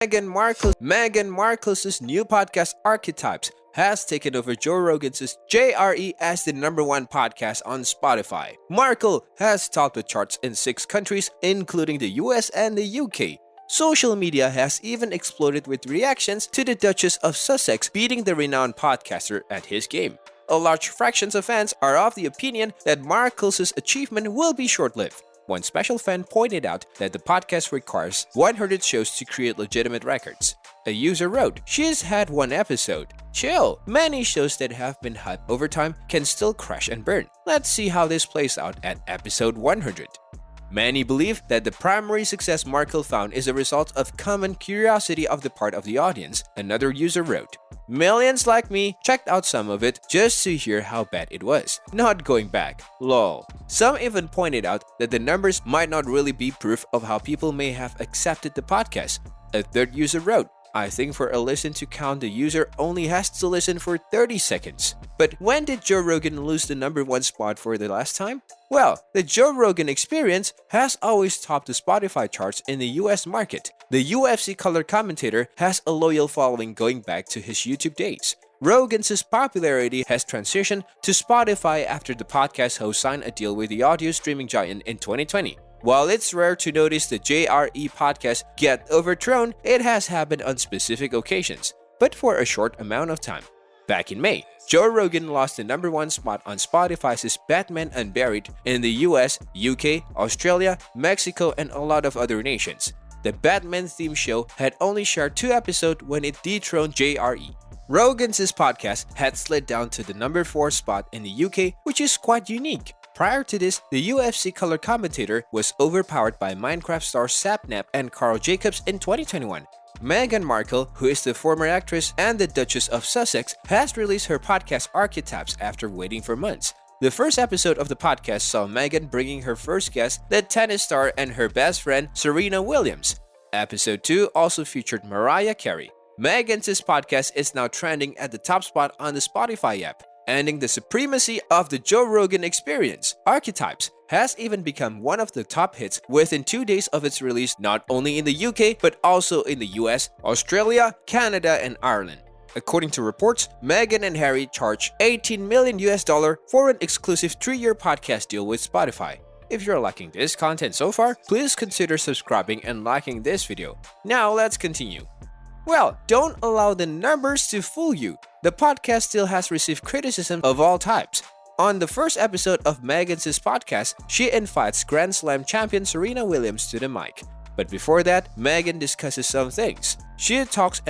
Meghan Markle's new podcast Ärchetypes has taken over Joe Rogan's JRE as the #1 podcast on Spotify. Markle has topped the charts in 6 countries, including the US and the UK. Social media has even exploded with reactions to the Duchess of Sussex beating the renowned podcaster at his game. A large fraction of fans are of the opinion that Markle's achievement will be short-lived. One special fan pointed out that the podcast requires 100 shows to create legitimate records. A user wrote, "She's had 1 episode. Chill. Many shows that have been hyped over time can still crash and burn. Let's see how this plays out at episode 100. Many believe that the primary success Markle found is a result of common curiosity of the part of the audience, another user wrote. Millions like me checked out some of it just to hear how bad it was. Not going back. Lol. Some even pointed out that the numbers might not really be proof of how people may have accepted the podcast. A third user wrote, I think for a listen to count, the user only has to listen for 30 seconds. But when did Joe Rogan lose the #1 spot for the last time? Well, the Joe Rogan Experience has always topped the Spotify charts in the US market. The UFC color commentator has a loyal following going back to his YouTube days. Rogan's popularity has transitioned to Spotify after the podcast host signed a deal with the audio streaming giant in 2020. While it's rare to notice the JRE podcast get overthrown, it has happened on specific occasions, but for a short amount of time. Back in May, Joe Rogan lost the #1 spot on Spotify's Batman Unburied in the US, UK, Australia, Mexico, and a lot of other nations. The Batman theme show had only shared 2 episodes when it dethroned JRE. Rogan's podcast had slid down to the #4 spot in the UK, which is quite unique. Prior to this, the UFC color commentator was overpowered by Minecraft stars Sapnap and Carl Jacobs in 2021. Meghan Markle, who is the former actress and the Duchess of Sussex, has released her podcast Ärchetypes after waiting for months. The first episode of the podcast saw Meghan bringing her first guest, the tennis star and her best friend Serena Williams. Episode 2 also featured Mariah Carey. Meghan's podcast is now trending at the top spot on the Spotify app, ending the supremacy of the Joe Rogan Experience. Ärchetypes has even become one of the top hits within 2 days of its release, not only in the UK but also in the US, Australia, Canada, and Ireland. According to reports, Meghan and Harry charged $18 million for an exclusive 3-year podcast deal with Spotify. If you're liking this content so far, please consider subscribing and liking this video. Now let's continue. Well, don't allow the numbers to fool you. The podcast still has received criticism of all types. On the first episode of Meghan's podcast, she invites Grand Slam champion Serena Williams to the mic. But before that, Meghan discusses some things. She talks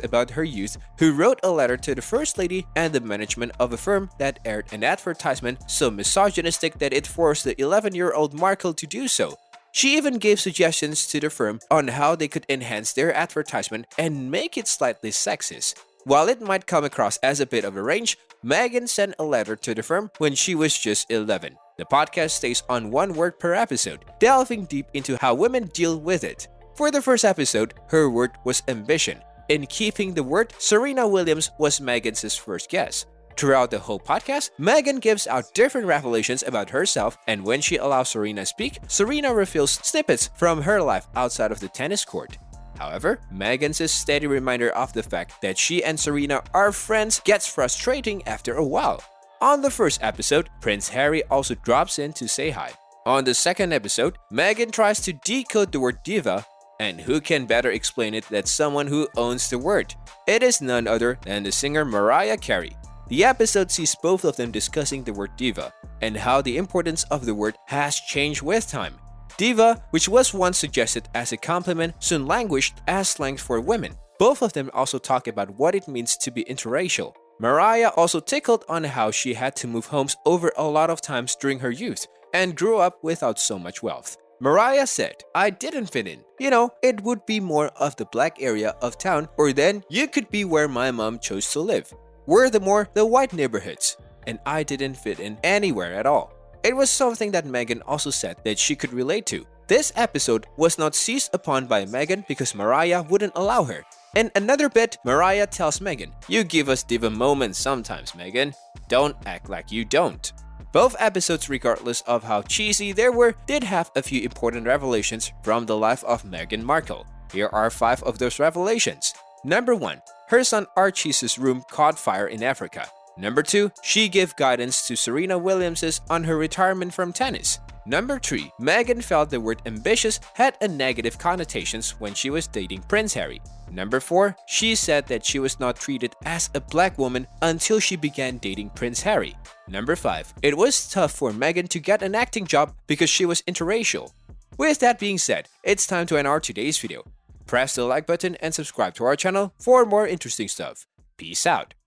about her youth, who wrote a letter to the First Lady and the management of a firm that aired an advertisement so misogynistic that it forced the 11-year-old Markle to do so. She even gave suggestions to the firm on how they could enhance their advertisement and make it slightly sexist. While it might come across as a bit of a range, Meghan sent a letter to the firm when she was just 11. The podcast stays on 1 word per episode, delving deep into how women deal with it. For the first episode, her word was ambition. In keeping the word, Serena Williams was Meghan's first guest. Throughout the whole podcast, Meghan gives out different revelations about herself, and when she allows Serena to speak, Serena reveals snippets from her life outside of the tennis court. However, Meghan's steady reminder of the fact that she and Serena are friends gets frustrating after a while. On the first episode, Prince Harry also drops in to say hi. On the second episode, Meghan tries to decode the word diva, and who can better explain it than someone who owns the word? It is none other than the singer Mariah Carey. The episode sees both of them discussing the word diva and how the importance of the word has changed with time. Diva, which was once suggested as a compliment, soon languished as slang for women. Both of them also talk about what it means to be interracial. Mariah also tickled on how she had to move homes over a lot of times during her youth and grew up without so much wealth. Mariah said, I didn't fit in. It would be more of the black area of town, or then you could be where my mom chose to live. We're the white neighborhoods, and I didn't fit in anywhere at all. It was something that Meghan also said that she could relate to. This episode was not seized upon by Meghan because Mariah wouldn't allow her. In another bit, Mariah tells Meghan, you give us diva moments sometimes, Meghan. Don't act like you don't. Both episodes, regardless of how cheesy they were, did have a few important revelations from the life of Meghan Markle. Here are 5 of those revelations. Number 1. Her son Archie's room caught fire in Africa. Number 2. She gave guidance to Serena Williams on her retirement from tennis. Number 3. Meghan felt the word ambitious had a negative connotations when she was dating Prince Harry. Number 4. She said that she was not treated as a black woman until she began dating Prince Harry. Number 5. It was tough for Meghan to get an acting job because she was interracial. With that being said, it's time to end our today's video. Press the like button and subscribe to our channel for more interesting stuff. Peace out.